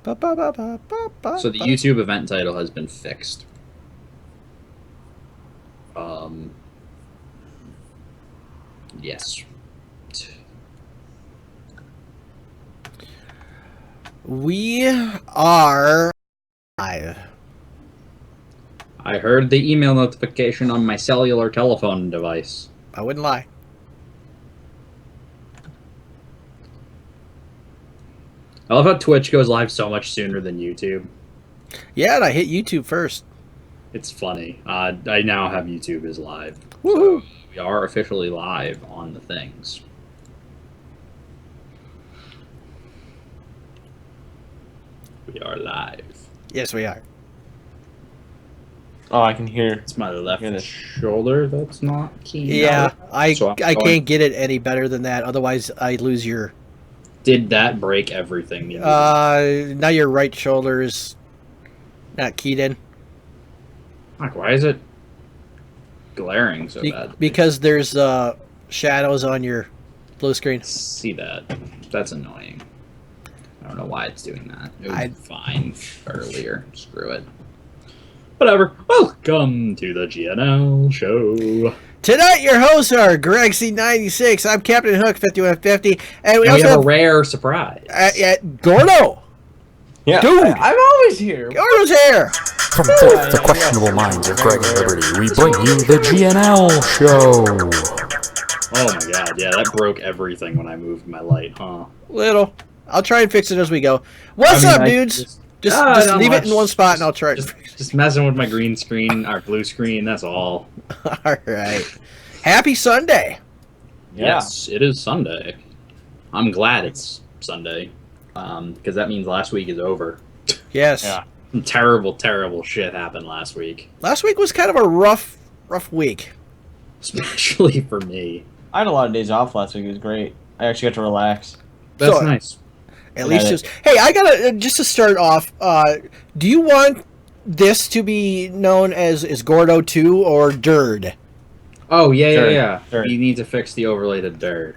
Ba, ba, ba, ba, ba, ba, So the ba. YouTube event title has been fixed. Um, yes. We are live. I heard the email notification on my cellular telephone device. I wouldn't lie. I love how Twitch goes live so much sooner than YouTube. Yeah, and I hit YouTube first. It's funny. I now have YouTube as live. So Woohoo! we are officially live on the things. We are live. Yes, we are. Oh, I can hear. It's my left Hear this. shoulder that's not keen. Yeah, I So I'm I going- can't get it any better than that. Otherwise, I lose your. Did that break everything? Now your right shoulder is not keyed in Fuck, why is it glaring so bad? because there's shadows on your blue screen. See that? That's annoying. I don't know why it's doing that. It was I- fine earlier. Screw it. Whatever. Welcome to the GNL show. Tonight, your hosts are Greg C96. I'm Captain Hook 5150, and we And we also have a have rare surprise. Gordo. Yeah, Dude! I'm always here. Gordo's here. From both the questionable minds of Greg and Liberty, we bring you the GNL Show. Oh my god, yeah, that broke everything when I moved my light, huh? Little. I'll try and fix it as we go. What's up, dudes? Just not leave it in much. one spot, and I'll try it. Just messing with my green screen, our blue screen, that's all. All right. Happy Sunday. Yeah. Yes, it is Sunday. I'm glad it's Sunday, because that means last week is over. Yes. Yeah. Some terrible, terrible shit happened last week, Last week was kind of a rough week. especially for me. I had a lot of days off last week. It was great. I actually got to relax. That's So- nice. At least just. Hey, I gotta just to start off. Do you want this to be known as Gordo 2 or Dird? Oh, yeah, Dirt, yeah. dirt. You need to fix the overlay to dirt.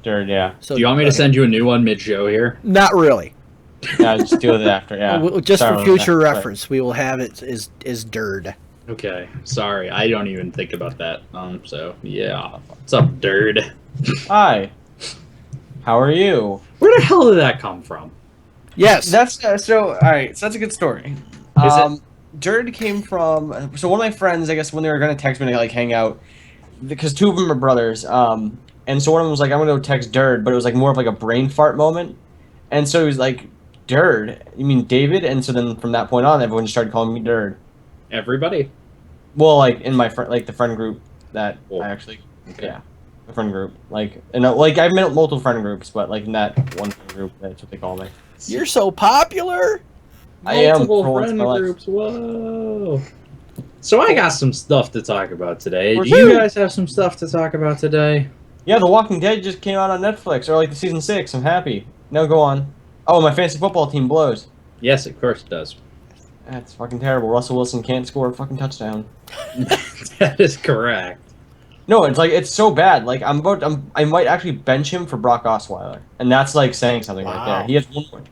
Dirt, yeah. So, Do you want me to okay. send you a new one mid-show here? Not really. Yeah, just deal with it after. Yeah. Just Sorry for about future that. reference, we will have it as Dird. Okay, sorry. I don't even think about that. So, yeah. What's up, dirt? Hi. How are you? Where the hell did that come from? Yes. That's so. All right. So that's a good story. Is it? Dirt came from. So one of my friends, I guess, when they were gonna text me to like hang out, because two of them are brothers. And so one of them was like, "I'm gonna go text Dirt," but it was like more of like a brain fart moment. And so he was like, "Dirt, you mean David?" And so then from that point on, everyone just started calling me Dirt. Everybody? Well, like in my friend, like the friend group that Oh. I actually, Okay. yeah, the friend group. Like, and like I've met multiple friend groups, but like in that one friend group, that's what they call me. You're so popular. I am Multiple for once in friend my life. groups. Whoa. So I got some stuff to talk about today. Do Woo! you guys have some stuff to talk about today? Yeah, The Walking Dead just came out on Netflix, or like the season 6. I'm happy. No, go on. Oh, my fantasy football team blows. Yes, of course it does. That's fucking terrible. Russell Wilson can't score a fucking touchdown. That is correct. No, it's like it's so bad. Like I might actually bench him for Brock Osweiler, and that's like saying something right Wow. there. He has one more.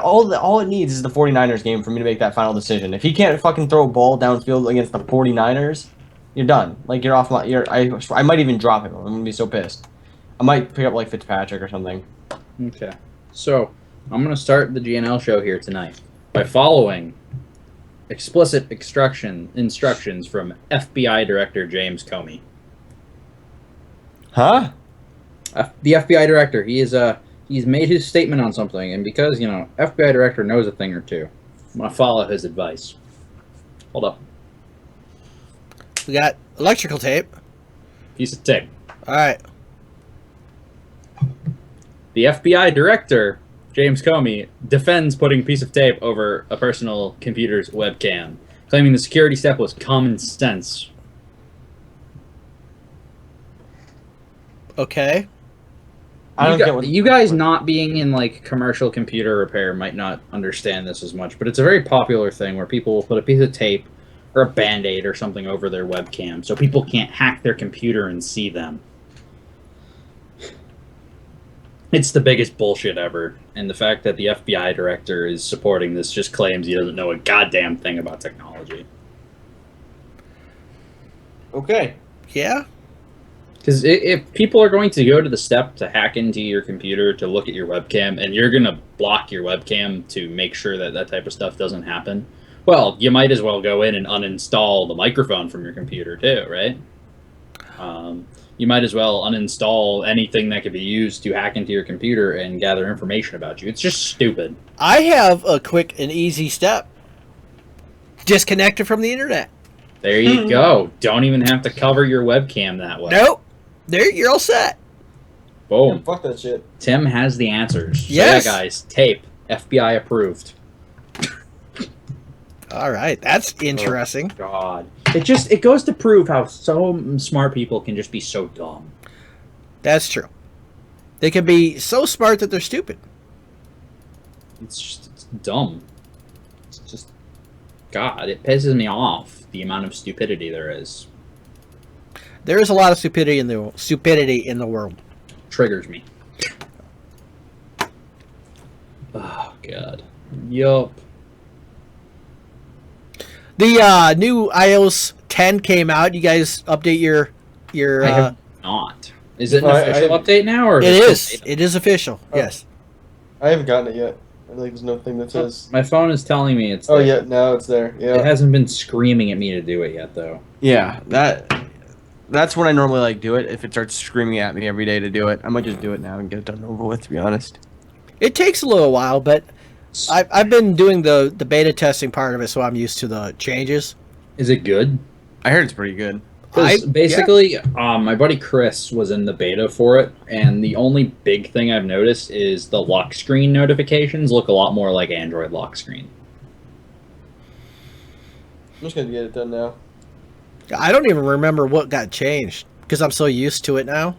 All it needs is the 49ers game for me to make that final decision. If he can't fucking throw a ball downfield against the 49ers, you're done. Like you're off my. I might even drop him. I'm gonna be so pissed. I might pick up like Fitzpatrick or something. Okay. So, I'm going to start the GNL show here tonight by following explicit instructions from FBI Director James Comey. Huh? The FBI Director, he's made his statement on something, and because, FBI Director knows a thing or two, I'm going to follow his advice. Hold up. We got electrical tape. Piece of tape. All right. The FBI Director, James Comey, defends putting a piece of tape over a personal computer's webcam, claiming the security step was common sense. Okay. I don't get what You guys not being in like commercial computer repair might not understand this as much, but it's a very popular thing where people will put a piece of tape or a band-aid or something over their webcam so people can't hack their computer and see them. It's the biggest bullshit ever. And the fact that the FBI director is supporting this just claims he doesn't know a goddamn thing about technology. Okay. Yeah. Because if people are going to go to the step to hack into your computer to look at your webcam, and you're going to block your webcam to make sure that that type of stuff doesn't happen, well, you might as well go in and uninstall the microphone from your computer too, right? You might as well uninstall anything that could be used to hack into your computer and gather information about you. It's just stupid. I have a quick and easy step. Disconnect it from the internet. There you go. Don't even have to cover your webcam that way. Nope. There, you're all set. Boom. Fuck that shit. Tim has the answers. Yes. So yeah, guys, tape. FBI approved. All right, that's interesting. God. It goes to prove how so smart people can just be so dumb. That's true. They can be so smart that they're stupid. It's dumb. It's just God, it pisses me off the amount of stupidity there is. There is a lot of stupidity in the world. Triggers me. Oh God. Yup. The new iOS 10 came out. You guys update your I have not. Is it an official update now, or it is. It is official. Oh. Yes. I haven't gotten it yet. There's no thing that says. My phone is telling me it's. Oh there. yeah, now it's there. It Yeah. hasn't been screaming at me to do it yet, though. Yeah, that's when I normally like do it. If it starts screaming at me every day to do it, I might just do it now and get it done over with. To be honest. It takes a little while, but I've been doing the beta testing part of it, so I'm used to the changes. Is it good? I heard it's pretty good. Because basically, my buddy Chris was in the beta for it, and the only big thing I've noticed is the lock screen notifications look a lot more like Android lock screen. I'm just gonna get it done now. I don't even remember what got changed because I'm so used to it now.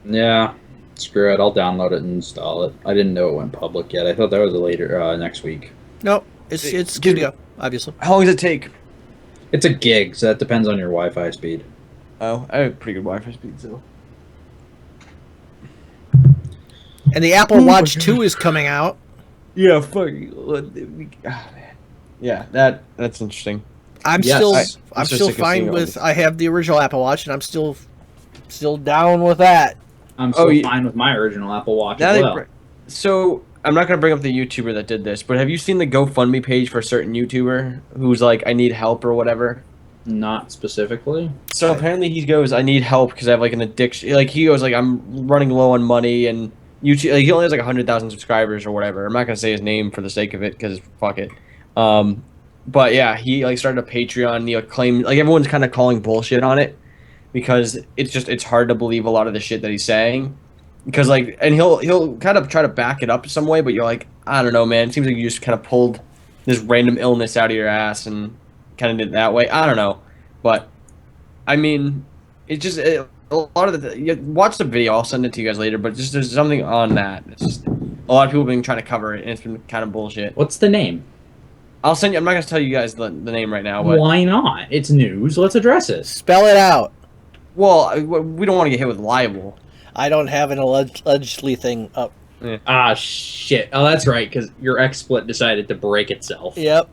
Yeah, screw it. I'll download it and install it. I didn't know it went public yet. I thought that was a later next week. Nope, it's good to go. Obviously, How long does it take? It's a gig, so that depends on your Wi-Fi speed. Oh, I have pretty good Wi-Fi speed, so. and the Apple Watch 2 is coming out. Yeah, fuck. Man. Yeah, that's interesting. I'm Yes. still I'm I'm so still sick of fine seeing all with. this. I have the original Apple Watch, and I'm still down with that. I'm so Oh, yeah. fine with my original Apple Watch Now as they well. br- So I'm not gonna bring up the YouTuber that did this, but have you seen the GoFundMe page for a certain YouTuber who's like, I need help or whatever? Not specifically. So apparently he goes, I need help because I have like an addiction. Like he goes, like I'm running low on money, and YouTube. Like, he only has like 100,000 subscribers or whatever. I'm not gonna say his name for the sake of it because fuck it. But yeah, he like started a Patreon. And he like, claimed like everyone's kind of calling bullshit on it because it's hard to believe a lot of the shit that he's saying. Because like, and he'll kind of try to back it up some way, but you're like, I don't know, man. It seems like you just kind of pulled this random illness out of your ass and kind of did it that way. I don't know, but I mean, it's just a lot of you watch the video. I'll send it to you guys later. But just there's something on that. It's just a lot of people have been trying to cover it, and it's been kind of bullshit. What's the name? I'll send you. I'm not gonna tell you guys the name right now, but Why not? It's news. Let's address it. Spell it out. well, we don't want to get hit with libel. I don't have an allegedly thing up. Ah, shit. Oh, that's right, because your XSplit decided to break itself. Yep.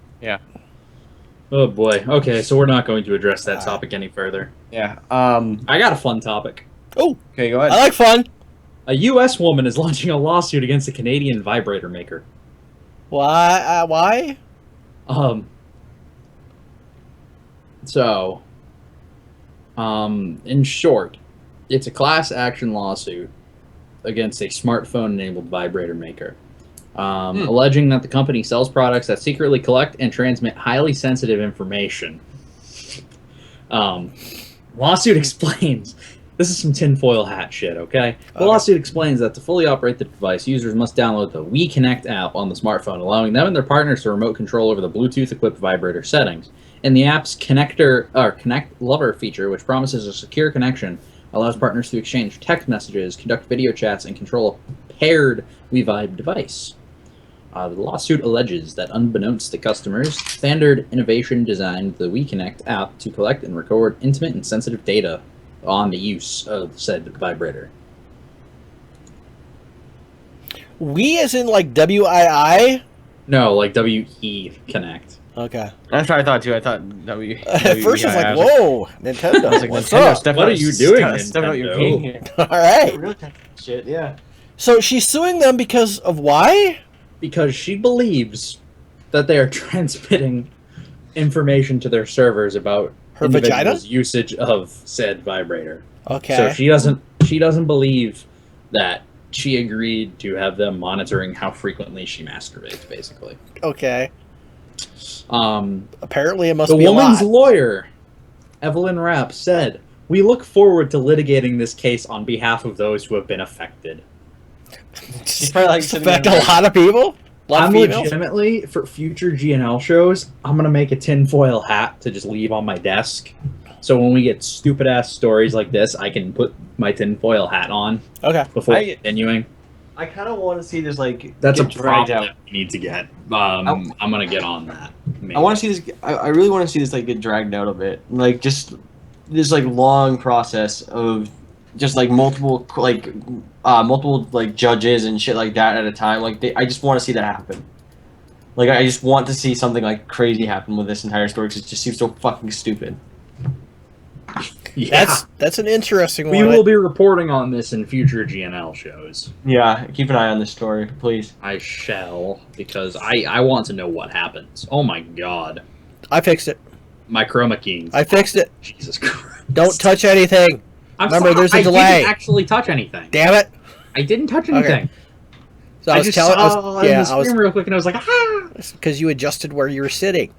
Oh, boy. Okay, so we're not going to address that topic any further. Yeah. I got a fun topic. Oh, Okay, go I ahead. like fun. A U.S. woman is launching a lawsuit against a Canadian vibrator maker. Why? Why? In short, it's a class action lawsuit against a smartphone-enabled vibrator maker, alleging that the company sells products that secretly collect and transmit highly sensitive information. Lawsuit explains. This is some tinfoil hat shit, okay? The lawsuit explains that to fully operate the device, users must download the WeConnect app on the smartphone, allowing them and their partners to remote control over the Bluetooth-equipped vibrator settings. And the app's Connect Lover feature, which promises a secure connection, allows partners to exchange text messages, conduct video chats, and control a paired WeVibe device. The lawsuit alleges that, unbeknownst to customers, Standard Innovation designed the WeConnect app to collect and record intimate and sensitive data on the use of said vibrator. We as in like WII? No, like WE Connect. Okay. That's what I thought too. I thought W. At first I was like, whoa, Nintendo. I was like, what's Nintendo, up? step What up, are you doing, Step out your Nintendo? game here. All right. Real shit, yeah. So she's suing them because of why? Because she believes that they are transmitting information to their servers about Her vagina? individuals' usage of said vibrator. Okay. So she doesn't believe that she agreed to have them monitoring how frequently she masturbates, basically. Okay. Um, Apparently it must the be a woman's lot. lawyer, Evelyn Rapp, said, "We look forward to litigating this case on behalf of those who have been affected." She's probably like It's sitting affect there a like- lot of people? A lot I'm of females? legitimately, for future GNL shows, I'm going to make a tinfoil hat to just leave on my desk. So when we get stupid-ass stories like this, I can put my tinfoil hat on Okay. before I- continuing. I kind of want to see this like. That's a get dragged problem out. that we need to get. I'm going to get on that. Maybe. I want to see this. I really want to see this like get dragged out a bit. Like just this like long process of just like multiple judges and shit like that at a time. Like I just want to see that happen. Like I just want to see something like crazy happen with this entire story because it just seems so fucking stupid. Yeah. That's an interesting We one. will be reporting on this in future GNL shows. Yeah, keep an eye on this story, please. I shall, because I want to know what happens. Oh my god. I fixed it. My chroma key. I fixed it. Jesus Christ. Don't touch anything. I'm Remember, sorry, there's a I delay. didn't actually touch anything. Damn it. I didn't touch anything. So I just saw yeah, the I screen was real quick and I was like, ah! because you adjusted where you were sitting.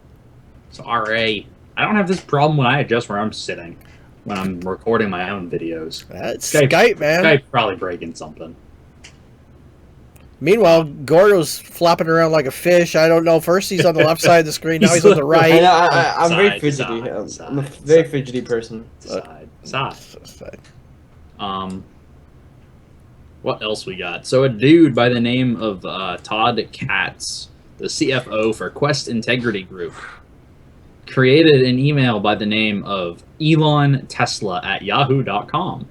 Sorry. I don't have this problem when I adjust where I'm sitting when I'm recording my own videos. That's Skype- Skype, man. Skype's probably breaking something. Meanwhile, Gordo's flopping around like a fish. I don't know. First he's on the left side of the screen. Now he's on the I right. know, I'm very Side, fidgety. side, I'm a side, very side. fidgety person. Side. What else we got? So a dude by the name of Todd Katz, the CFO for Quest Integrity Group, created an email by the name of Elon Tesla at yahoo.com.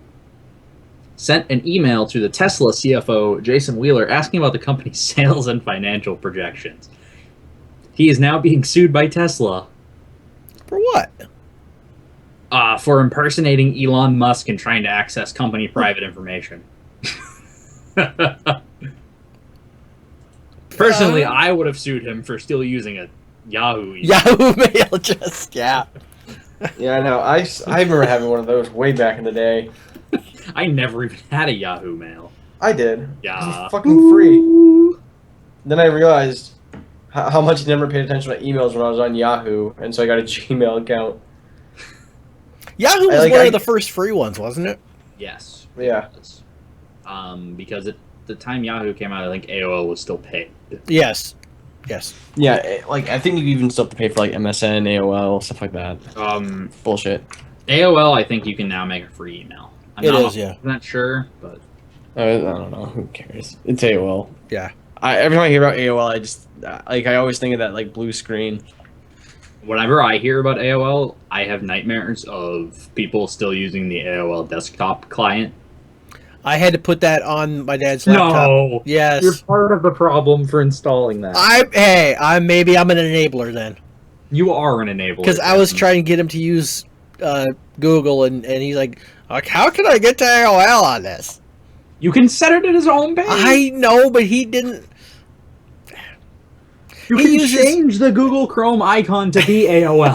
Sent an email to the Tesla CFO, Jason Wheeler, asking about the company's sales and financial projections. He is now being sued by Tesla For what? for impersonating Elon Musk and trying to access company private information. Personally, I would have sued him for still using a Yahoo email. Yahoo Mail address. Yeah. Yeah, I know. I remember having one of those way back in the day. I never even had a Yahoo Mail. I did. Yeah. It's fucking free. Then I realized how much I never paid attention to emails when I was on Yahoo, and so I got a Gmail account. Yahoo was like- one I- of the first free ones, wasn't it? Yes. Yeah. It was. Because at the time Yahoo came out, I think AOL was still paid. Yes. Yes. Yeah, like I think you even still have to pay for like MSN, AOL, stuff like that. Bullshit. AOL, I think you can now make a free email. I'm It not is, yeah. 100% sure, but I don't know. Who cares? It's AOL. Yeah. Every time I hear about AOL, I just I always think of that like blue screen. whenever I hear about AOL, I have nightmares of people still using the AOL desktop client. I had to put that on my dad's laptop. No, Yes. you're part of the problem for installing that. I'm maybe I'm an enabler then, You are an enabler. because I was Kevin. trying to get him to use Google, and he's like, how can I get to AOL on this? You can set it at his own page. I know, but he didn't. You he can uses- change the Google Chrome icon to be AOL.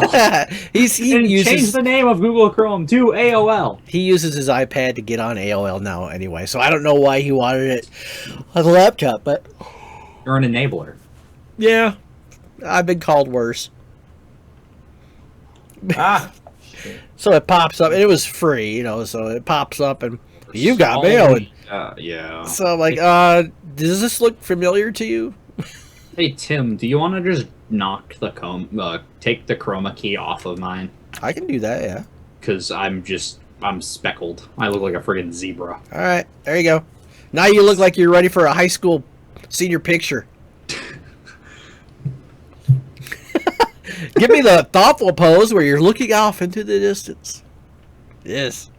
he and change uses the name of Google Chrome to AOL. he uses his iPad to get on AOL now anyway. So I don't know why he wanted it on the laptop, but You're an enabler. yeah, I've been called worse. Ah, So it pops up, and it was free, so it pops up, and you got mail. And Yeah. so I'm like, does this look familiar to you? Hey Tim, do you want to just knock the take the chroma key off of mine? I can do that, yeah. Because I'm speckled. I look like a friggin' zebra. All right, there you go. Now you look like you're ready for a high school senior picture. Give me the thoughtful pose where you're looking off into the distance. Yes.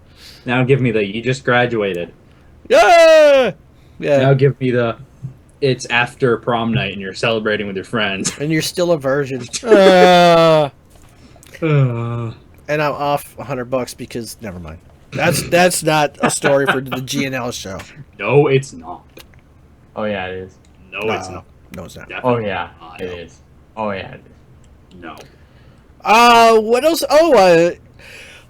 Now give me the you just graduated. Yeah. Yeah. Now give me the it's after prom night and you're celebrating with your friends. And you're still a virgin. And I'm off $100 because never mind. That's not a story for the GNL show. No, it's not. Oh yeah, it is. No, it's not. No, it's not. Oh yeah, not. it is. Oh yeah, it is. No. What else? Oh,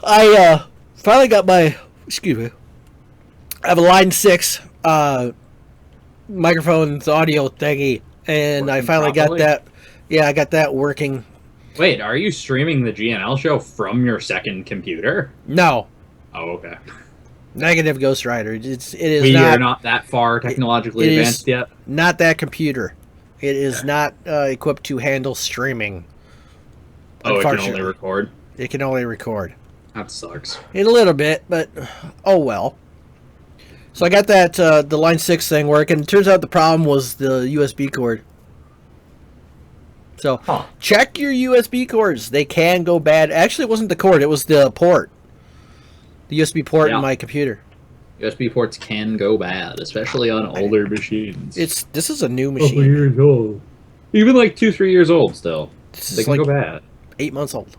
I finally got my. Excuse me. I have a Line 6 microphone, the audio thingy, and I Working finally properly? got that. Yeah, I got that working. Wait, are you streaming the GNL show from your second computer? No, Oh, okay. negative Ghost Rider. It is We not are not that far technologically it is- advanced yet. not that computer. It is not equipped to handle streaming. Oh, it can only Unfortunately. record? It can only record. That sucks. A little bit, but oh well. So I got that the Line 6 thing working. Turns out the problem was the USB cord. So Huh. check your USB cords. They can go bad. Actually, it wasn't the cord. It was the port. The USB port Yeah. in my computer. USB ports can go bad, especially on older machines. This is a new machine. years old. Even like 2-3 years old still. This They is can like go bad. 8 months old.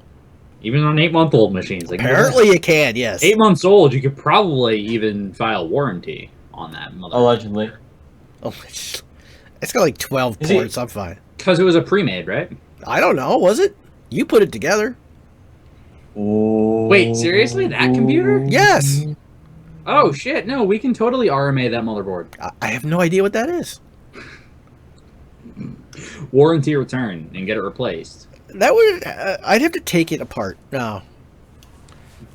Even on 8-month-old machines. They can go bad. Apparently it can, yes. 8 months old, you could probably even file warranty on that mother. Allegedly. Oh, it's got like 12 Is it- ports. I'm fine. Because it was a pre-made, right? I don't know. Was it? You put it together. Wait, seriously? That computer? Yes. Oh shit! No, we can totally RMA that motherboard. I have no idea what that is. Warranty return and get it replaced. That would I'd have to take it apart. No.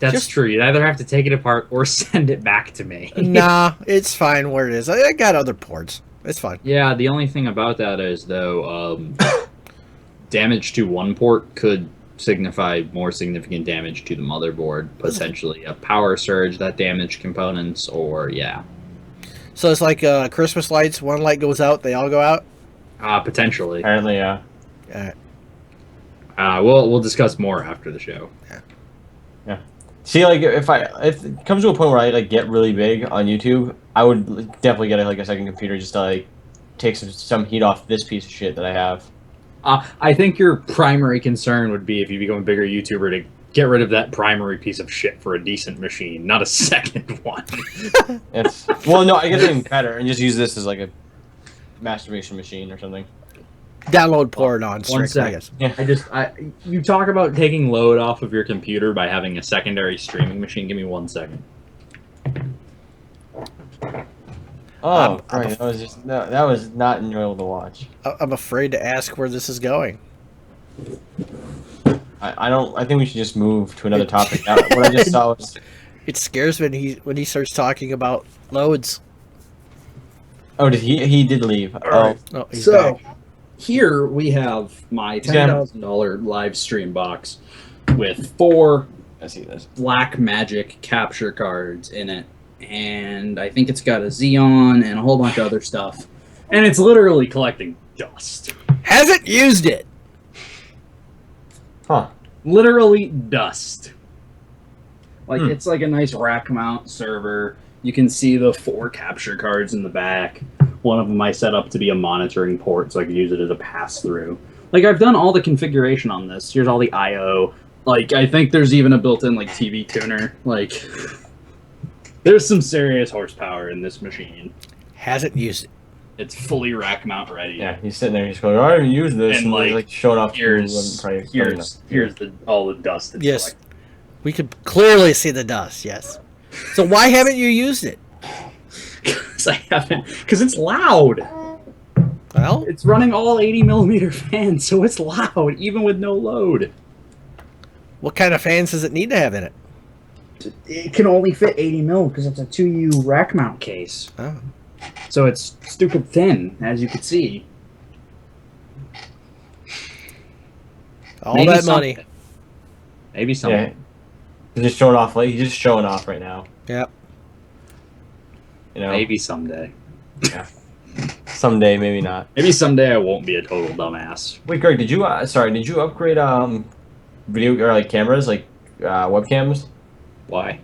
That's Just- true. You'd either have to take it apart or send it back to me. Nah, it's fine where it is. I got other ports. It's fine. Yeah, the only thing about that is though, damage to one port could signify more significant damage to the motherboard. Potentially a power surge that damaged components, or yeah, So it's like Christmas lights. One light goes out, they all go out. potentially. Apparently, yeah. We'll discuss more after the show. See, like if it comes to a point where I like get really big on YouTube, I would definitely get like a second computer just to like take some heat off this piece of shit that I have. I think your primary concern would be if you become a bigger YouTuber to get rid of that primary piece of shit for a decent machine, not a second one. It's well, no, I get something better and just use this as like a masturbation machine or something. Download port on One Strix, I sec. guess. You talk about taking load off of your computer by having a secondary streaming machine. Give me 1 second. Oh, I'm right. That was not enjoyable to watch. I'm afraid to ask where this is going. I think we should just move to another topic. What I just saw was It scares me when he starts talking about loads. did he did leave? Oh, Oh, he's So, back. here we have my Yeah. $10,000 live stream box with 4 I see this. Black Magic capture cards in it, and I think it's got a Xeon and a whole bunch of other stuff, and it's literally collecting dust. Hasn't used it. Huh. Literally dust. Like, Hmm. it's like a nice rack mount server. You can see the 4 capture cards in the back. One of them I set up to be a monitoring port so I could use it as a pass-through. Like, I've done all the configuration on this. Here's all the I.O. Like, I think there's even a built-in, like, TV tuner. Like, there's some serious horsepower in this machine. Hasn't used it. It's fully rack mount ready. Yeah, he's sitting there. He's going, "I haven't used this," And, and like, like showing off. Here's all the dust. It's Yes. We could clearly see the dust, yes. So why haven't you used it? Because I haven't. Because it's loud. Well, It's running all 80mm fans, so it's loud, even with no load. what kind of fans does it need to have in it? It can only fit 80mm because it's a 2U rack mount case. Oh. So it's stupid thin, as you can see. All Maybe that someday. money. Maybe someday. Yeah, he's just showing off. Like he's just showing off right now. Yep. You know, Maybe someday. someday, maybe not. Maybe someday I won't be a total dumbass. Wait, Greg, did you? Did you upgrade video or like cameras, like webcams? Why?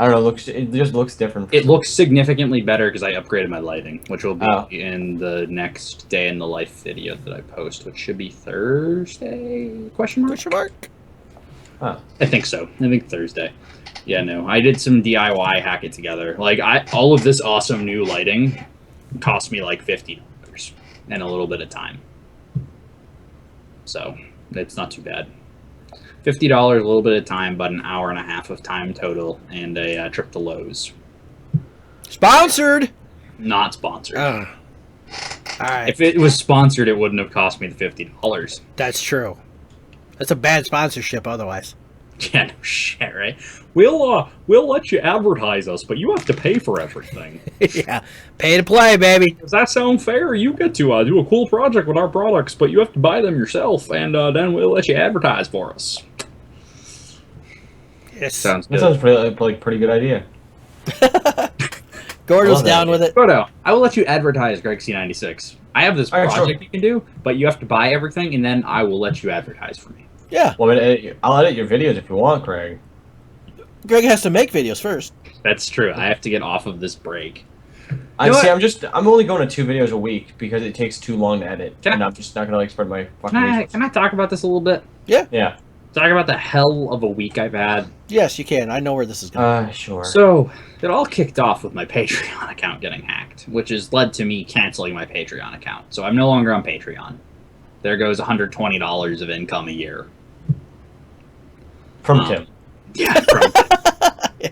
I don't know. It just looks different. It looks significantly better because I upgraded my lighting, which will be Oh. in the next day in the life video that I post, which should be Thursday? Question mark? Question mark? I think so. I think Thursday. Yeah, no. I did some DIY hack it together. Like all of this awesome new lighting cost me like $50 and a little bit of time. So it's not too bad. $50, a little bit of time, but an hour and a half of time total, and a trip to Lowe's. Sponsored! Not sponsored. All right. If it was sponsored, it wouldn't have cost me the $50. That's true. That's a bad sponsorship otherwise. Yeah, no shit, right? We'll let you advertise us, but you have to pay for everything. Yeah. Pay to play, baby. Does that sound fair? You get to do a cool project with our products, but you have to buy them yourself, and then we'll let you advertise for us. Yes. Sounds That good. sounds pretty good idea. Gordo's love that down with it. Gordo, I will let you advertise Greg C96. I have this All right, project sure. you can do, but you have to buy everything, and then I will let you advertise for me. Yeah. Well, I'll edit your videos if you want, Craig. Greg has to make videos first. That's true. I have to get off of this break. I'm what? only going to 2 videos a week because it takes too long to edit, Can I- and I'm just not gonna like spread my fucking. Can I resources. talk about this a little bit? Yeah. Talk about the hell of a week I've had. Yes, you can. I know where this is going. Sure. So, it all kicked off with my Patreon account getting hacked, which has led to me canceling my Patreon account. So I'm no longer on Patreon. There goes $120 of income a year. From Tim. Yeah.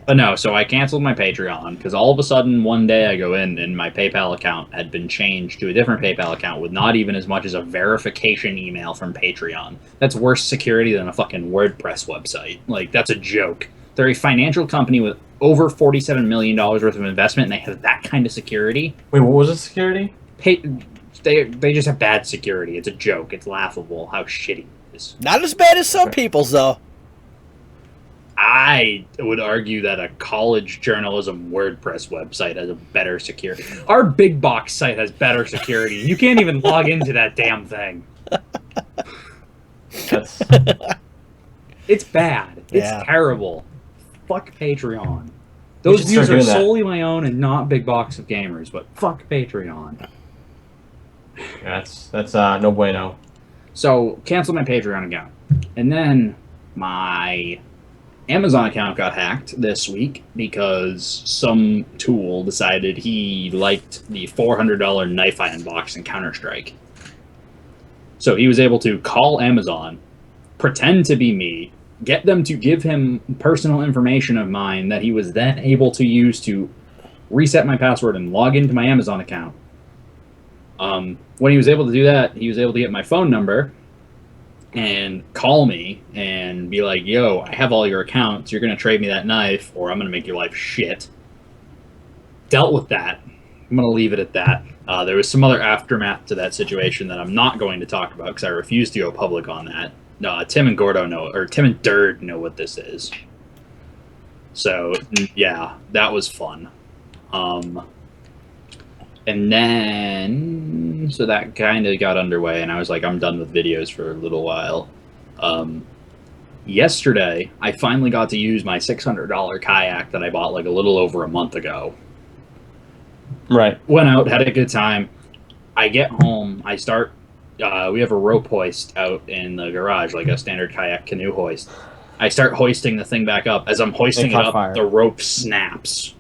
But no, so I canceled my Patreon because all of a sudden one day I go in and my PayPal account had been changed to a different PayPal account with not even as much as a verification email from Patreon. That's worse security than a fucking WordPress website. Like, that's a joke. They're a financial company with over $47 million worth of investment, and they have that kind of security. Wait, what was the security? They just have bad security. It's a joke. It's laughable how shitty it is. Not as bad as some people's, though. I would argue that a college journalism WordPress website has a better security. Our big box site has better security. You can't even log into that damn thing. That's It's bad. It's Yeah. terrible. Fuck Patreon. We Those should views start are doing that. solely my own and not Big Box of Gamers, but fuck Patreon. that's no bueno. So, cancel my Patreon account. And then my Amazon account got hacked this week because some tool decided he liked the $400 knife I unboxed in Counter-Strike. So he was able to call Amazon, pretend to be me, get them to give him personal information of mine that he was then able to use to reset my password and log into my Amazon account. When he was able to do that, he was able to get my phone number and call me and be like, yo, I have all your accounts. You're going to trade me that knife or I'm going to make your life shit. Dealt with that. I'm going to leave it at that. There was some other aftermath to that situation that I'm not going to talk about because I refuse to go public on that. Tim and Gordo know, or Tim and Dird know what this is. So, yeah, that was fun. And then, so that kind of got underway, and I was like, I'm done with videos for a little while. Yesterday, I finally got to use my $600 kayak that I bought like a little over a month ago. Right. Went out, had a good time. I get home, I start, we have a rope hoist out in the garage, like a standard kayak canoe hoist. I start hoisting the thing back up. As I'm hoisting it caught up, fire. the rope snaps.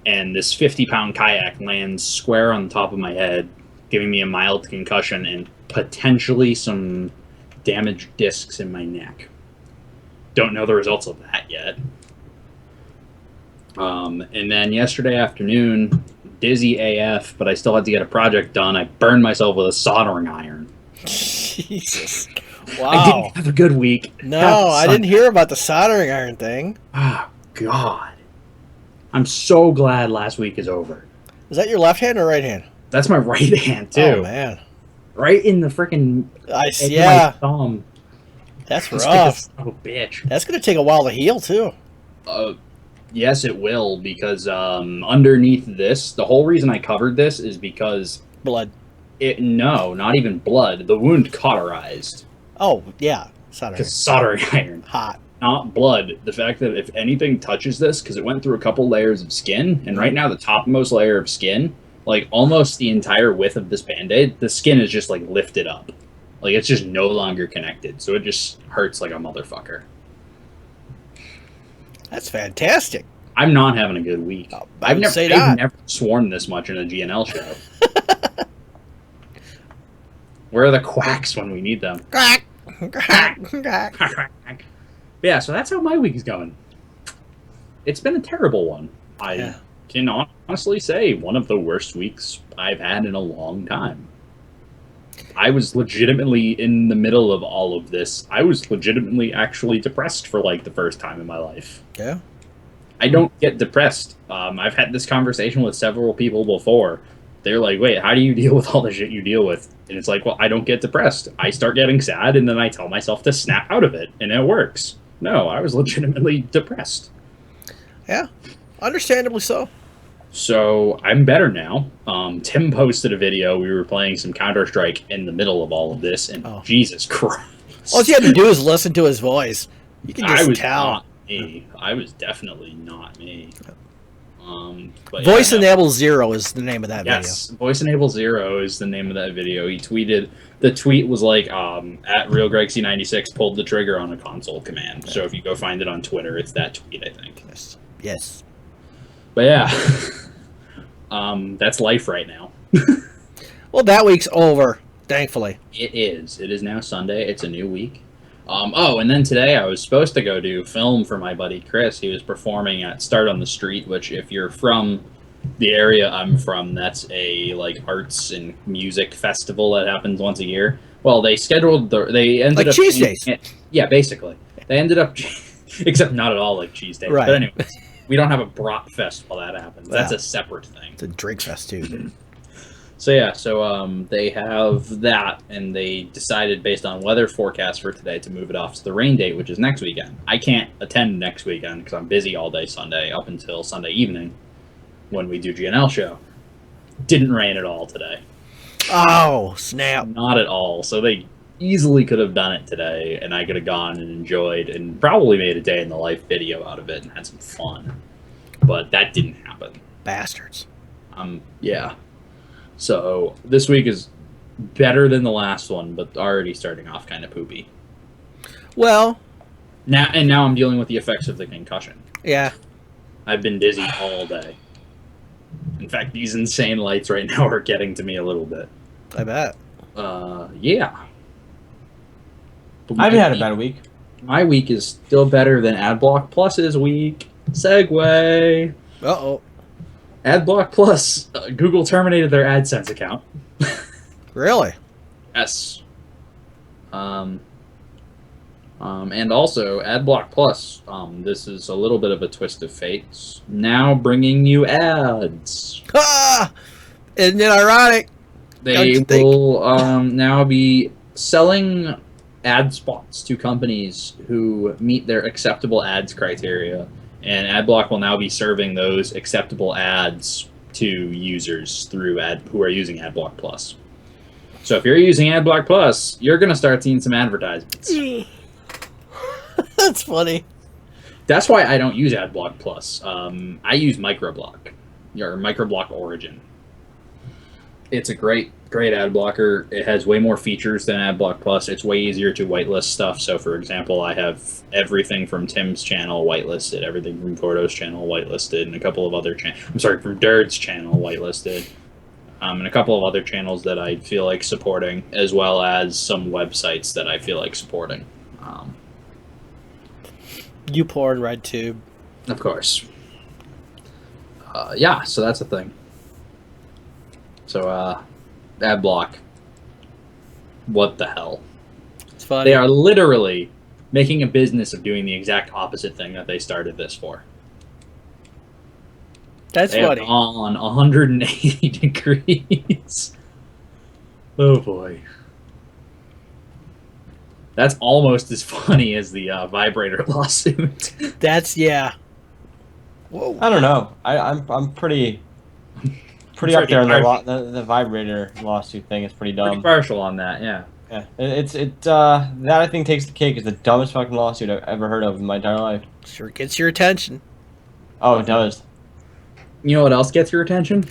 And this 50-pound kayak lands square on the top of my head, giving me a mild concussion and potentially some damaged discs in my neck. Don't know the results of that yet. And then yesterday afternoon, dizzy AF, but I still had to get a project done. I burned myself with a soldering iron. Jesus. I Wow. didn't have a good week. No, I didn't hear about the soldering iron thing. Oh, God. I'm so glad last week is over. Is that your left hand or right hand? That's my right hand, too. Oh, man. Right in the freaking edge of my Yeah, thumb. that's This rough. son of a bitch. That's going to take a while to heal, too. Yes, it will, because underneath this, the whole reason I covered this is because Blood. no, not even blood. The wound cauterized. Oh, yeah. Soldering. Because soldering iron. Hot. not blood. The fact that if anything touches this, because it went through a couple layers of skin, and right now the topmost layer of skin, like almost the entire width of this Band-Aid, the skin is just like lifted up. Like it's just no longer connected. So it just hurts like a motherfucker. That's fantastic. I'm not having a good week. Oh, I've say never that. sworn this much in a GNL show. Where are the quacks when we need them? Quack, quack, quack. Yeah, so that's how my week is going. It's been a terrible one. I can honestly say one of the worst weeks I've had in a long time. I was legitimately in the middle of all of this. I was legitimately actually depressed for like the first time in my life. Yeah. I don't get depressed. I've had this conversation with several people before. They're like, wait, how do you deal with all the shit you deal with? And it's like, well, I don't get depressed. I start getting sad, and then I tell myself to snap out of it, and it works. No, I was legitimately depressed. Yeah. Understandably so. So I'm better now. Tim posted a video. We were playing some Counter-Strike in the middle of all of this, and Jesus Christ. All you had to do is listen to his voice. You can just I was tell. not me. I was definitely not me. But Voice Enable Zero is the name of that yes, Voice Enable Zero is the name of that video. He tweeted, the tweet was like, at RealGregC96 pulled the trigger on a console command. So if you go find it on Twitter, it's that tweet, I think. video. Yes. But yeah, that's life right now. Well, that week's over, thankfully. It is. It is now Sunday. It's a new week. Oh, and then today I was supposed to go do film for my buddy Chris. He was performing at Start on the Street, which if you're from the area I'm from, that's a like arts and music festival that happens once a year. Well, they scheduled they ended Like up Cheese Days. Yeah, basically. They ended up except not at all like Cheese Days. Right. But anyway, we don't have a brat fest while that happens. That's Yeah. a separate thing. It's a drink fest, too. So yeah, they have that, and they decided based on weather forecast for today to move it off to the rain date, which is next weekend. I can't attend next weekend because I'm busy all day Sunday up until Sunday evening when we do GNL show. Didn't rain at all today. Oh, snap. Not at all. So they easily could have done it today, and I could have gone and enjoyed and probably made a day in the life video out of it and had some fun. But that didn't happen. Bastards. Yeah. So this week is better than the last one, but already starting off kind of poopy. Well, Now I'm dealing with the effects of the concussion. yeah. I've been dizzy all day. In fact, these insane lights right now are getting to me a little bit. I bet. Yeah. But I haven't had a bad week. My week is still better than AdBlock Plus's week. Segue. Uh-oh. AdBlock Plus. Google terminated their AdSense account. Really? Yes. And also, AdBlock Plus, this is a little bit of a twist of fate, now bringing you ads. Ah! Isn't it ironic? Don't They you think? will now be selling ad spots to companies who meet their acceptable ads criteria, and AdBlock will now be serving those acceptable ads to users through who are using AdBlock Plus. So if you're using AdBlock Plus, you're going to start seeing some advertisements. That's funny. That's why I don't use AdBlock Plus. I use Microblock, or Microblock Origin. It's a great ad blocker. It has way more features than AdBlock Plus. It's way easier to whitelist stuff. So, for example, I have everything from Tim's channel whitelisted, everything from Gordo's channel whitelisted, and a couple of other from Dird's channel whitelisted, and a couple of other channels that I feel like supporting, as well as some websites that I feel like supporting. YouPorn, RedTube. Of course. Yeah, so that's a thing. So, AdBlock. What the hell? It's funny. They are literally making a business of doing the exact opposite thing that they started this for. That's They funny. are on 180 degrees. Oh boy. That's almost as funny as the vibrator lawsuit. That's, yeah. Whoa. I don't know. I'm pretty up there on the vibrator lawsuit thing. It's pretty Pretty dumb. partial on that, yeah. Yeah, that I think takes the cake. Is the dumbest fucking lawsuit I've ever heard of in my entire life. Sure gets your attention. Oh, it does. You know what else gets your attention?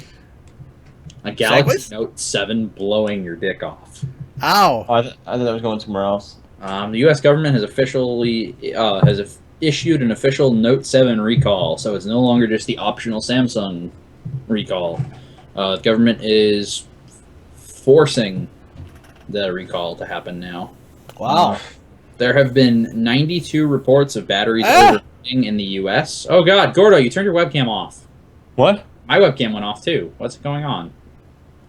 A Galaxy Segways? Note 7 blowing your dick off. Ow. Oh, I thought that was going somewhere else. The U.S. government has officially issued an official Note 7 recall, so it's no longer just the optional Samsung recall. The government is forcing the recall to happen now. Wow. There have been 92 reports of batteries Ah! overheating in the U.S. Oh God, Gordo, you turned your webcam off. What? My webcam went off too. What's going on?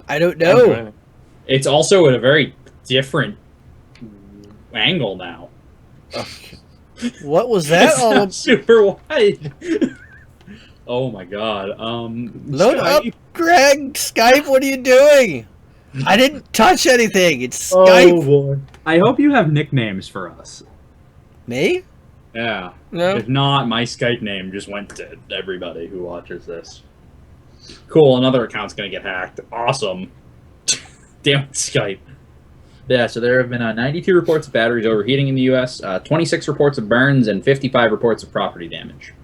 I don't know. It's also at a very different angle now. What was that? It's all? not super wide. Oh my God. Load up, Skype. Greg. Skype, what are you doing? I didn't touch anything. It's Oh Skype. boy. I hope you have nicknames for us. Me? Yeah. No. If not, my Skype name just went to everybody who watches this. Cool, another account's gonna get hacked. Awesome. Damn it, Skype. Yeah, so there have been 92 reports of batteries overheating in the U.S., 26 reports of burns, and 55 reports of property damage,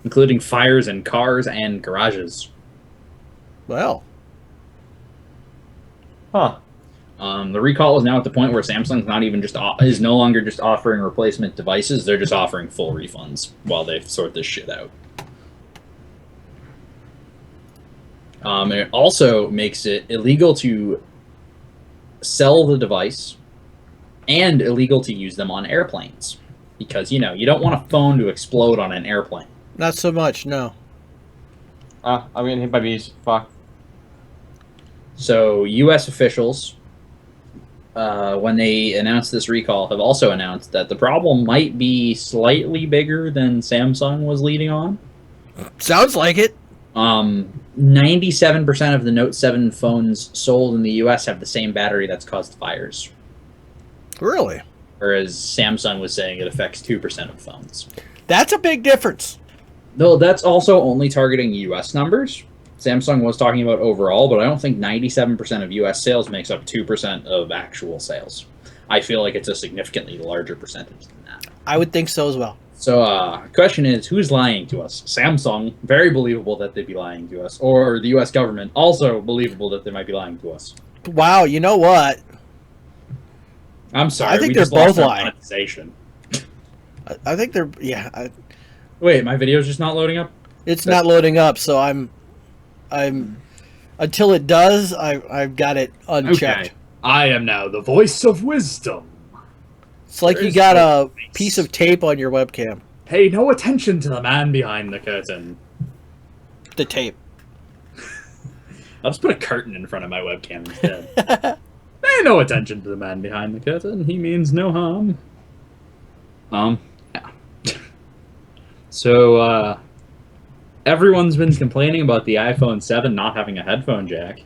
including fires in cars and garages. Well, Huh. The recall is now at the point where Samsung's not even is no longer just offering replacement devices; they're just offering full refunds while they sort this shit out. It also makes it illegal to sell the device and illegal to use them on airplanes because you don't want a phone to explode on an airplane. not so much, no. I'm getting hit by bees. Fuck. So, U.S. officials, when they announced this recall, have also announced that the problem might be slightly bigger than Samsung was leading on. Sounds like it. 97% of the Note 7 phones sold in the U.S. have the same battery that's caused fires, Really? whereas Samsung was saying it affects 2% of phones. That's a big difference. Though that's also only targeting U.S. numbers. Samsung was talking about overall, but I don't think 97% of U.S. sales makes up 2% of actual sales. I feel like it's a significantly larger percentage than that. I would think so as well. So, question is, who's lying to us? Samsung, very believable that they'd be lying to us, or the U.S. government, also believable that they might be lying to us. Wow, you know what? I'm sorry, I think we they're just lost both our lying. monetization. I think they're Wait, my video's just not loading up? it's not loading up, so I'm until it does, I've got it unchecked. Okay. I am now the voice of wisdom. It's like you There's got no a piece of tape on your webcam. Pay no attention to the man behind the curtain. The tape. I'll just put a curtain in front of my webcam instead. Pay no attention to the man behind the curtain. He means no harm. Yeah. So, everyone's been complaining about the iPhone 7 not having a headphone jack.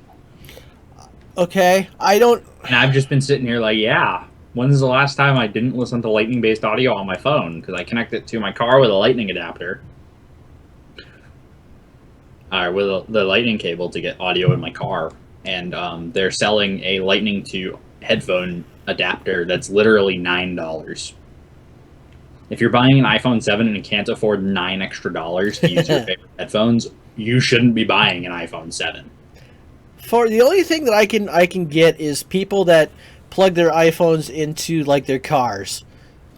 Okay, I don't. And I've just been sitting here like, yeah, when's the last time I didn't listen to lightning-based audio on my phone? Because I connect it to my car with a lightning adapter. With the lightning cable to get audio in my car. And they're selling a lightning to headphone adapter that's literally $9. If you're buying an iPhone 7 and can't afford $9 extra to use your favorite headphones, you shouldn't be buying an iPhone 7. For the only thing that I can get is people that plug their iPhones into like their cars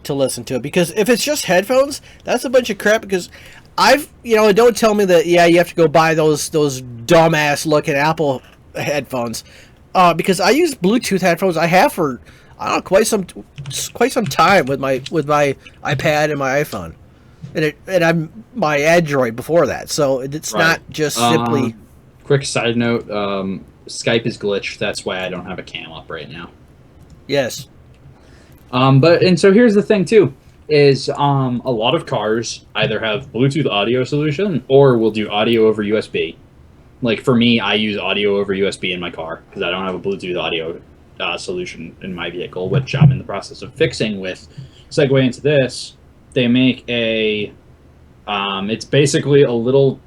to listen to it. Because if it's just headphones, that's a bunch of crap. Because don't tell me that you have to go buy those dumbass looking Apple headphones. Because I use Bluetooth headphones. I have for quite some time with my iPad and my iPhone, and I'm my Android before that. So it's Right. not just simply. Quick side note, Skype is glitched. That's why I don't have a cam up right now. Yes. So here's the thing too, is a lot of cars either have Bluetooth audio solution or will do audio over USB. Like for me, I use audio over USB in my car because I don't have a Bluetooth audio solution in my vehicle, which I'm in the process of fixing with. Segue into this, they make a, it's basically a little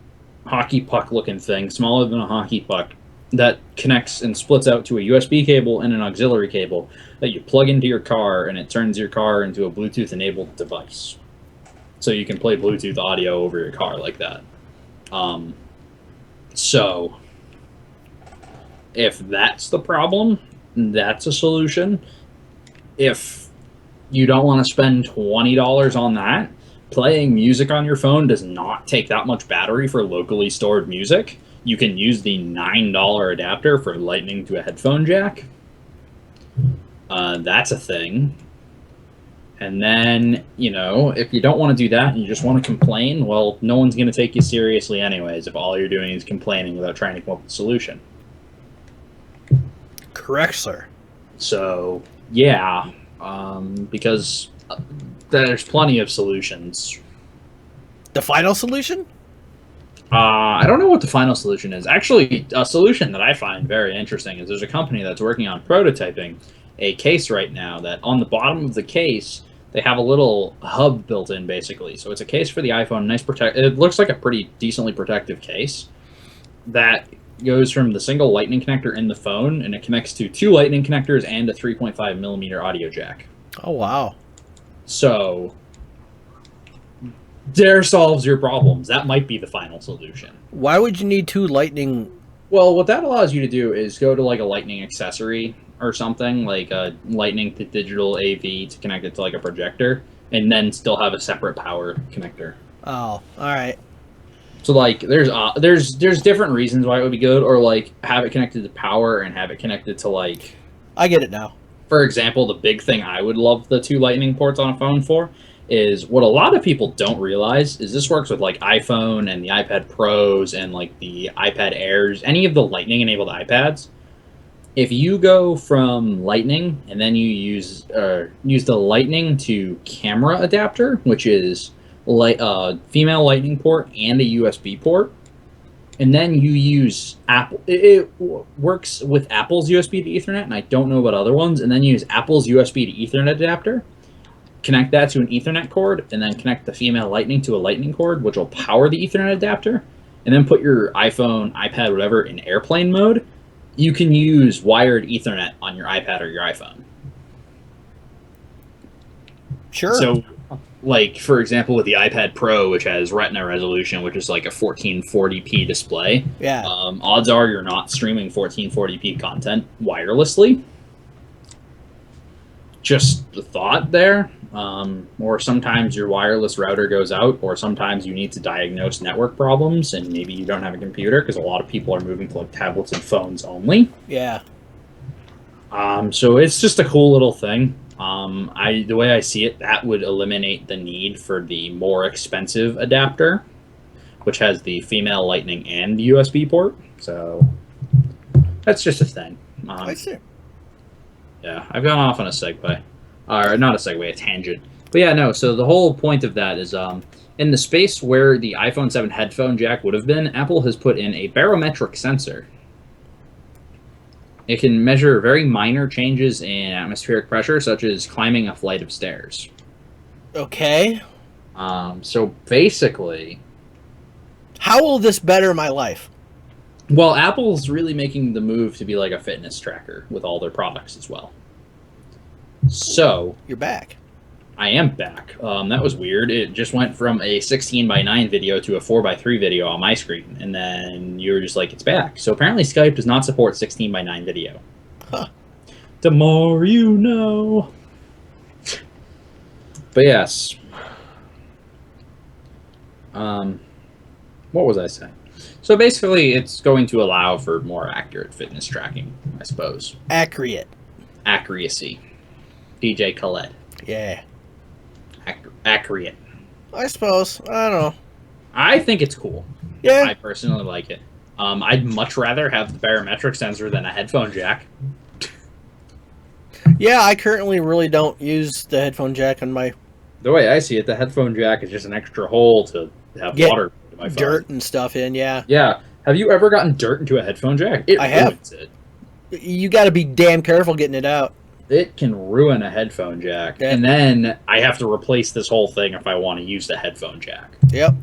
hockey puck looking thing, smaller than a hockey puck, that connects and splits out to a USB cable and an auxiliary cable that you plug into your car, and it turns your car into a Bluetooth-enabled device. So you can play Bluetooth audio over your car like that. So if that's the problem, that's a solution. If you don't want to spend $20 on that, playing music on your phone does not take that much battery for locally stored music. You can use the $9 adapter for lightning to a headphone jack. That's a thing. And then, you know, if you don't want to do that and you just want to complain, well, no one's going to take you seriously anyways if all you're doing is complaining without trying to come up with a solution. Correct, sir. So, yeah, because there's plenty of solutions. The final solution? I don't know what the final solution is. Actually, a solution that I find very interesting is there's a company that's working on prototyping a case right now that on the bottom of the case, they have a little hub built in, basically. So it's a case for the iPhone. It looks like a pretty decently protective case that goes from the single lightning connector in the phone, and it connects to 2 lightning connectors and a 3.5 millimeter audio jack. Oh, wow. So there solves your problems. That might be the final solution. Why would you need 2 lightning? Well, what that allows you to do is go to like a lightning accessory or something, like a lightning to digital AV to connect it to like a projector, and then still have a separate power connector. Oh, all right. So like there's different reasons why it would be good, or like have it connected to power and have it connected to like, I get it now. for example, the big thing I would love the 2 lightning ports on a phone for is what a lot of people don't realize is this works with like iPhone and the iPad Pros and like the iPad Airs, any of the lightning enabled iPads. If you go from lightning and then you use the lightning to camera adapter, which is female lightning port and a USB port, and then you use Apple, it works with Apple's USB to Ethernet, and I don't know about other ones, and then you use Apple's USB to Ethernet adapter, connect that to an Ethernet cord, and then connect the female lightning to a lightning cord, which will power the Ethernet adapter, and then put your iPhone, iPad, whatever in airplane mode. You can use wired Ethernet on your iPad or your iPhone. Sure. So, like, for example, with the iPad Pro, which has Retina resolution, which is like a 1440p display, Yeah. Odds are you're not streaming 1440p content wirelessly. Just the thought there. Or sometimes your wireless router goes out, or sometimes you need to diagnose network problems, and maybe you don't have a computer, because a lot of people are moving to like tablets and phones only. Yeah. So it's just a cool little thing. The way I see it, that would eliminate the need for the more expensive adapter, which has the female lightning and USB port. So that's just a thing. I see. Yeah, I've gone off on a segue. Or not a segue, a tangent. But yeah, no, so the whole point of that is in the space where the iPhone 7 headphone jack would have been, Apple has put in a barometric sensor. It can measure very minor changes in atmospheric pressure, such as climbing a flight of stairs. Okay. So basically, How will this better my life? well, Apple's really making the move to be like a fitness tracker with all their products as well. So You're back. I am back. That was weird. It just went from a 16:9 video to a 4:3 video on my screen, and then you were just like, it's back. So apparently Skype does not support 16:9 video. Huh. The more you know. But yes. What was I saying? So basically, it's going to allow for more accurate fitness tracking, I suppose. Accurate. Accuracy. DJ Khaled. Yeah. Accurate. I suppose. I don't know. I think it's cool. Yeah. I personally like it. I'd much rather have the barometric sensor than a headphone jack. Yeah, I currently really don't use the headphone jack on my The way I see it, the headphone jack is just an extra hole to have Get water in my phone. dirt and stuff in, yeah. Yeah. Have you ever gotten dirt into a headphone jack? It I have. ruins it. You got to be damn careful getting it out. It can ruin a headphone jack. Yeah. And then I have to replace this whole thing if I want to use the headphone jack. Yep.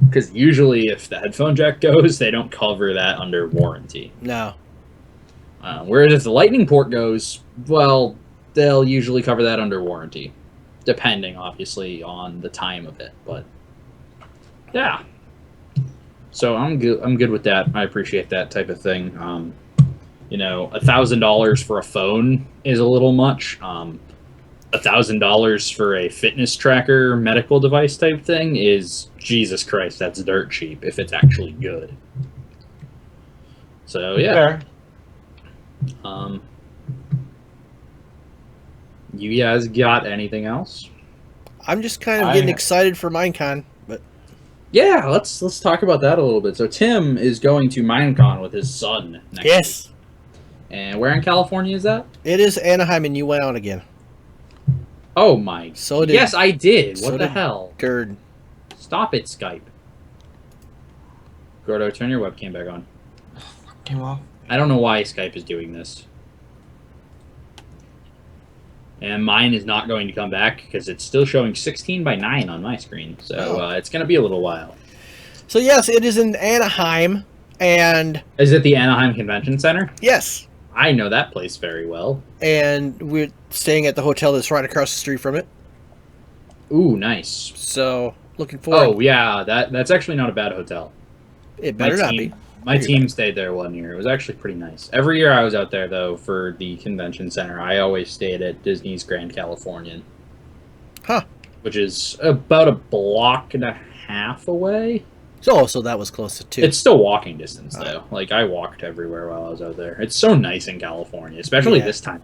Because usually if the headphone jack goes, they don't cover that under warranty. No. Whereas if the lightning port goes, well, they'll usually cover that under warranty, depending obviously on the time of it. But yeah, so I'm good. I'm good with that. I appreciate that type of thing. $1,000 for a phone is a little much. $1,000 for a fitness tracker medical device type thing is, Jesus Christ, that's dirt cheap if it's actually good. So yeah. Fair. You guys got anything else? I'm just kind of getting excited for Minecon, but Yeah, let's talk about that a little bit. So Tim is going to Minecon with his son next yes, week. And where in California is that? it is Anaheim, and you went out again. Oh my. So did Yes, I did. so What the did hell? Gerd. Stop it, Skype. Gordo, turn your webcam back on. Came off. I don't know why Skype is doing this. And mine is not going to come back because it's still showing 16:9 on my screen. So it's going to be a little while. So yes, it is in Anaheim, and Is it the Anaheim Convention Center? yes, I know that place very well. and we're staying at the hotel that's right across the street from it. Ooh, nice. So looking forward. Oh, yeah, that's actually not a bad hotel. It better not be. My team stayed there one year. It was actually pretty nice. Every year I was out there, though, for the convention center, I always stayed at Disney's Grand Californian. Huh. Which is about a block and a half away. So that was close to 2. It's still walking distance, though. Like, I walked everywhere while I was out there. It's so nice in California, especially Yeah. this time.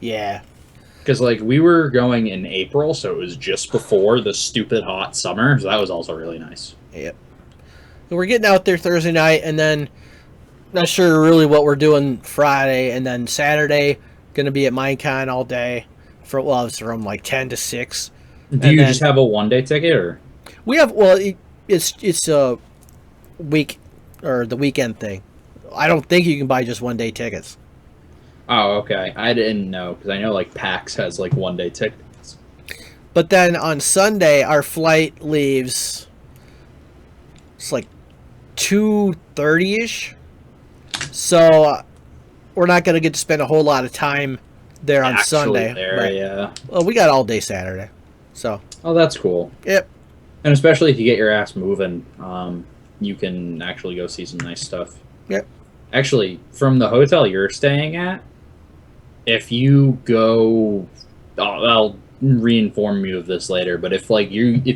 Yeah. Because, like, we were going in April, so it was just before the stupid hot summer, so that was also really nice. Yep. So we're getting out there Thursday night, and then not sure really what we're doing Friday, and then Saturday going to be at Minecon all day it's from like 10 to 6. Do you just have a one-day ticket, or? We have it's a week or the weekend thing. I don't think you can buy just one-day tickets. Oh, okay. I didn't know, because I know, like, PAX has, like, one-day tickets. But then on Sunday, our flight leaves. It's like 2:30ish. So we're not going to get to spend a whole lot of time there on Sunday. There, but, yeah. well, we got all day Saturday. So, Oh, that's cool. yep. And especially if you get your ass moving, you can actually go see some nice stuff. Yep. Actually, from the hotel you're staying at, if you go, I'll re-inform you of this later, but if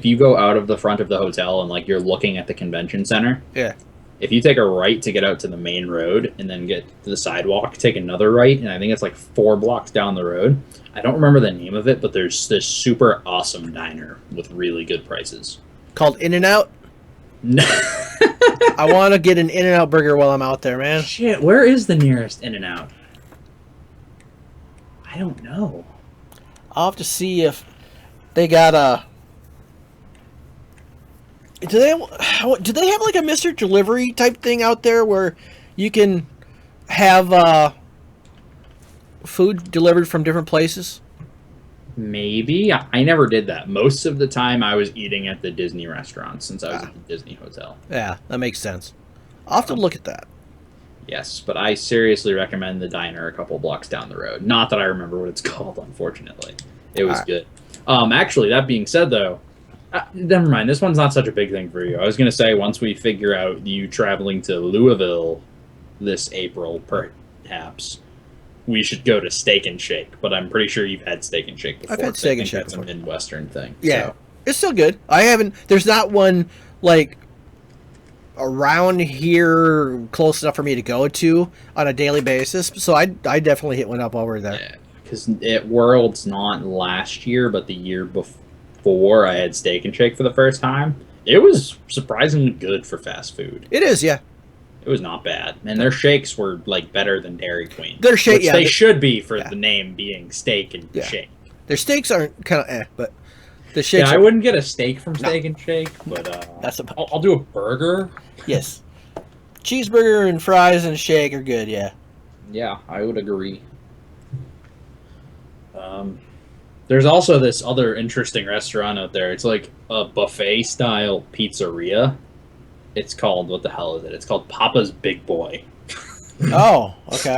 you go out of the front of the hotel and like you're looking at the convention center, Yeah. if you take a right to get out to the main road and then get to the sidewalk, take another right, and I think it's like 4 blocks down the road. I don't remember the name of it, but there's this super awesome diner with really good prices. Called In-N-Out. I want to get an In-N-Out burger while I'm out there, man. Shit, where is the nearest In-N-Out? I don't know. I'll have to see if they got a. Do they have like a Mr. Delivery type thing out there where you can have food delivered from different places? Maybe. I never did that. Most of the time I was eating at the Disney restaurant since I was at the Disney hotel. Yeah, that makes sense. I'll have to look at that. Yes, but I seriously recommend the diner a couple blocks down the road. Not that I remember what it's called, unfortunately. It was good. Actually, that being said, though, never mind. This one's not such a big thing for you. I was going to say, once we figure out you traveling to Louisville this April, perhaps, we should go to Steak and Shake. But I'm pretty sure you've had Steak and Shake before. I've had Steak and Shake That's before. a Midwestern thing. Yeah, So. it's still good. I haven't. There's not one like around here close enough for me to go to on a daily basis. So I definitely hit one up while we're there. Yeah, because at Worlds, not last year, but the year before, I had Steak and Shake for the first time. It was surprisingly good for fast food. It is, yeah. It was not bad, and their shakes were like better than Dairy Queen. Their shake, which yeah, they they- should be for yeah. the name being Steak and Yeah. Shake. Their steaks aren't kind of but the Yeah, shakes. I are, wouldn't get a steak from Steak and Shake, but That's about I'll do a burger. yes. Cheeseburger and fries and a shake are good, yeah. Yeah, I would agree. There's also this other interesting restaurant out there. It's like a buffet style pizzeria. It's called, what the hell is it? It's called Papa's Big Boy. Oh, okay.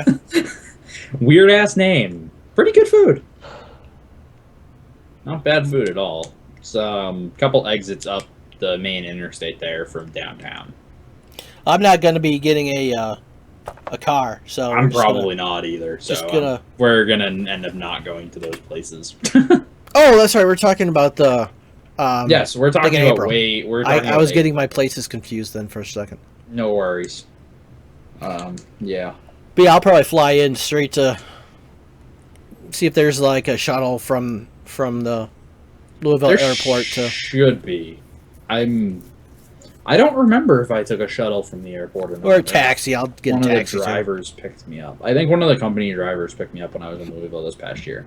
Weird ass name. Pretty good food. Not bad food at all. It's a couple exits up the main interstate there from downtown. I'm not going to be getting a car, so I'm probably not either. So just gonna- we're gonna end up not going to those places. Oh, that's right. We're talking about the. Yes, we're talking in about April. We're I talking was about getting my places confused then for a second. no worries. Yeah. But yeah, I'll probably fly in straight to see if there's like a shuttle from the Louisville There airport to. should be. I don't remember if I took a shuttle from the airport or not. Or a taxi. I'll get One a of the taxi. too. drivers picked me up. I think one of the company drivers picked me up when I was in Louisville this past year.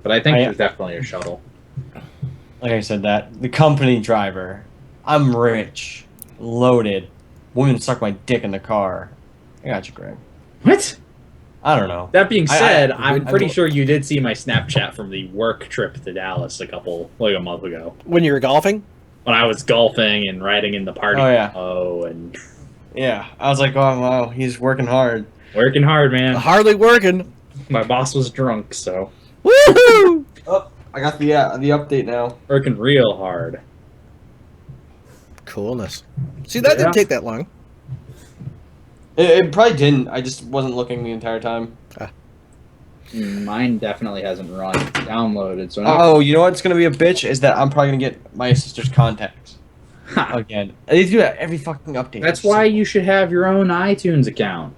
But I think there's definitely a shuttle. Like I said, that the company driver. I'm rich, loaded. Women suck my dick in the car. I got you, Greg. What? I don't know. That being said, I'm I- pretty sure you did see my Snapchat from the work trip to Dallas a month ago. When you were golfing? When I was golfing and riding in the party. Oh, yeah. And Yeah, I was like, oh wow, he's working hard. working hard, man. Hardly working. My boss was drunk, so Woohoo! Oh, I got the update now. working real hard. Coolness. See, that Yeah. didn't take that long. It probably didn't. I just wasn't looking the entire time. Mine definitely hasn't run downloaded, so Oh, you know what's gonna be a bitch is that I'm probably gonna get my sister's contacts again. They do that every fucking update. That's why you should have your own iTunes account.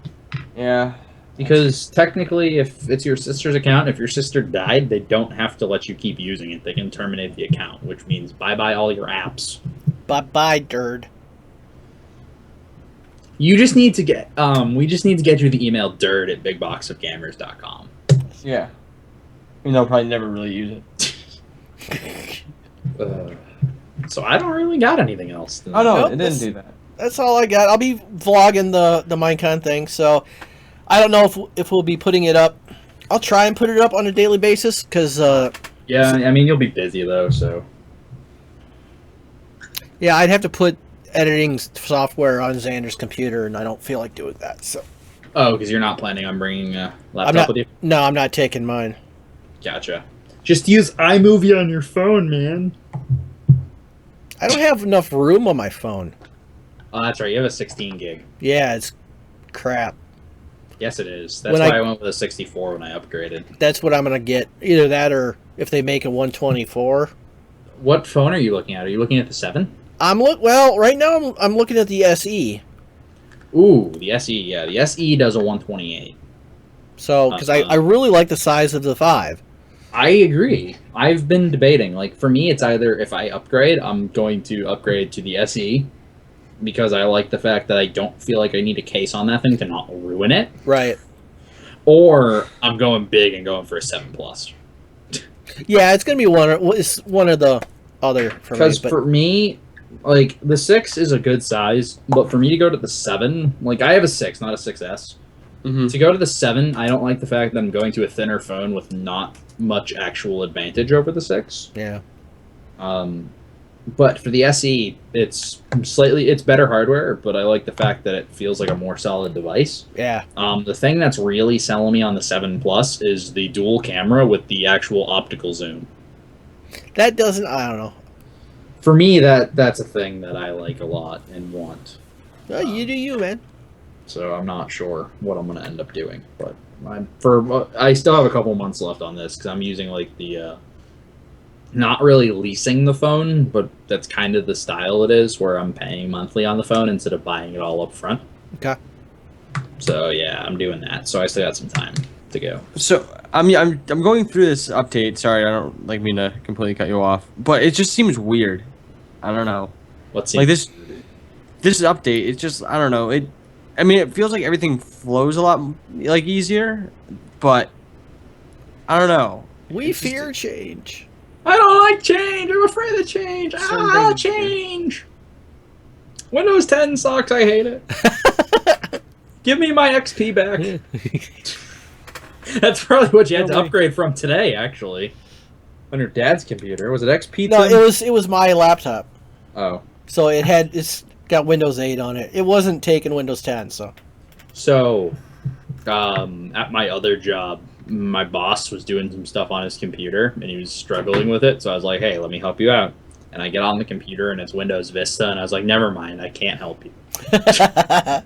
Yeah. Because technically, if it's your sister's account, if your sister died, they don't have to let you keep using it. They can terminate the account, which means bye-bye all your apps. Bye-bye, Derd. You just need to get, we just need to get you the email dirt@bigboxofgamers.com. Yeah. You know, probably never really use it. So I don't really got anything else. Oh no, Nope, it didn't this- do that. That's all I got. I'll be vlogging the Minecon thing, so I don't know if we'll be putting it up. I'll try and put it up on a daily basis, because, Yeah, I mean, you'll be busy, though, so. yeah, I'd have to put editing software on Xander's computer, and I don't feel like doing that, so. Oh, because you're not planning on bringing a laptop I'm not, with you? no, I'm not taking mine. Gotcha. Just use iMovie on your phone, man. I don't have enough room on my phone. Oh, that's right. You have a 16 gig. Yeah, it's crap. Yes, it is. That's When why I- I went with a 64 when I upgraded. That's what I'm going to get. Either that or if they make a 124. What phone are you looking at? Are you looking at the 7? Well, right now I'm looking at the SE. Ooh, the SE. Yeah, the SE does a 128. So, because I really like the size of the 5. I agree. I've been debating. Like, for me, it's either if I upgrade, I'm going to upgrade to the SE because I like the fact that I don't feel like I need a case on that thing to not ruin it, Right. or I'm going big and going for a 7 Plus. Yeah, it's going to be one of the other for me. Because But for me, like, the 6 is a good size, but for me to go to the 7, like, I have a 6, not a 6S. Mm-hmm. To go to the 7, I don't like the fact that I'm going to a thinner phone with not much actual advantage over the 6. yeah. But for the SE, it's better hardware, but I like the fact that it feels like a more solid device. Yeah. The thing that's really selling me on the 7 Plus is the dual camera with the actual optical zoom. That doesn't, I don't know. For me, that's a thing that I like a lot and want. You do you, man. So I'm not sure what I'm going to end up doing, but I still have a couple months left on this because I'm using like the not really leasing the phone, but that's kind of the style it is, where I'm paying monthly on the phone instead of buying it all up front. Okay. So yeah, I'm doing that. So I still got some time to go. So I'm going through this update. Sorry, I don't like mean to completely cut you off, but it just seems weird. I don't know. Let's Like see. this update, it's just I don't know. I mean, it feels like everything flows a lot like easier, but I don't know. We fear change. I don't like change. I'm afraid of change. Certain things- Change. Windows 10 sucks. I hate it. Give me my XP back. That's probably what you had to No way. upgrade from today, actually. On your dad's computer? Was it XP? No, it was my laptop. Oh. So it's got Windows 8 on it. It wasn't taking Windows 10, so. So, at my other job, my boss was doing some stuff on his computer, and he was struggling with it. So I was like, "Hey, let me help you out." And I get on the computer, and it's Windows Vista, and I was like, "Never mind, I can't help you." The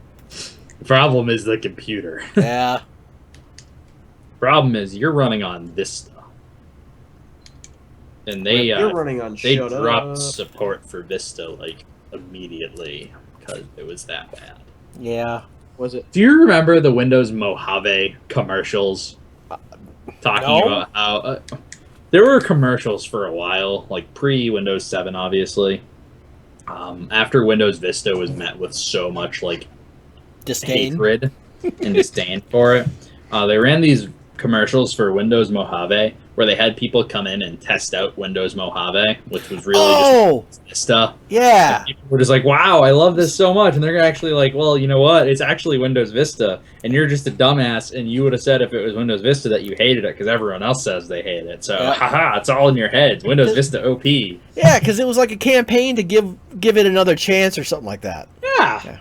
problem is the computer. Yeah. Problem is you're running on Vista, and You're running on they shut dropped up. support for Vista like immediately because it was that bad. Yeah. Was it? Do you remember the Windows Mojave commercials talking No. about how there were commercials for a while, like pre-Windows 7, obviously. After Windows Vista was met with so much like Disdain. hatred and disdain for it, they ran these commercials for Windows Mojave where they had people come in and test out Windows Mojave, which was really just Vista. Yeah. And people were just like, "Wow, I love this so much," and they're actually like, "Well, you know what? It's actually Windows Vista, and you're just a dumbass, and you would have said if it was Windows Vista that you hated it because everyone else says they hate it. So, Yeah. haha, it's all in your heads. Windows Vista OP." Yeah, because it was like a campaign to give it another chance or something like that. Yeah. Yeah.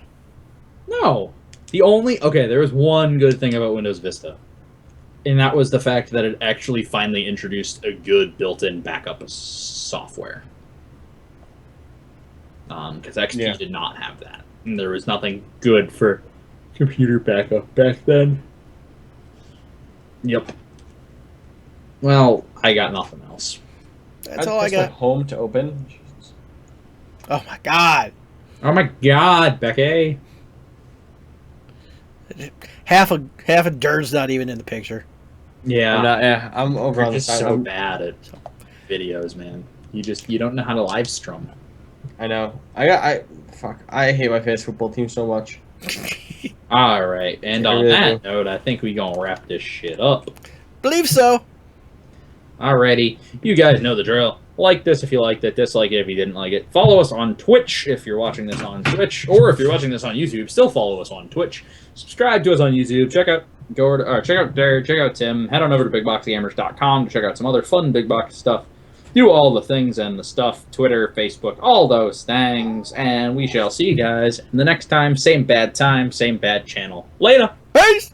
No. There was one good thing about Windows Vista, and that was the fact that it actually finally introduced a good built-in backup software. Because XP did not have that. And there was nothing good for computer backup back then. Yep. Well, I got nothing else. That's all I My got. home to open. Jesus. Oh my god. Oh my god, Becky! Half a Dirt's not even in the picture. Yeah. I'm over You're on the just side. so bad at videos, man. You don't know how to live stream. I know. I hate my fantasy football team so much. All right, and I on really that note, I think we gonna wrap this shit up. Believe so. Alrighty, you guys know the drill. Like this if you liked it, dislike it if you didn't like it. Follow us on Twitch if you're watching this on Twitch, or if you're watching this on YouTube, still follow us on Twitch. Subscribe to us on YouTube. Check out Derek, check out Tim. Head on over to BigBoxGamers.com to check out some other fun big box stuff. Do all the things and the stuff, Twitter, Facebook, all those things, and we shall see you guys the next time. Same bad channel. Later. Peace.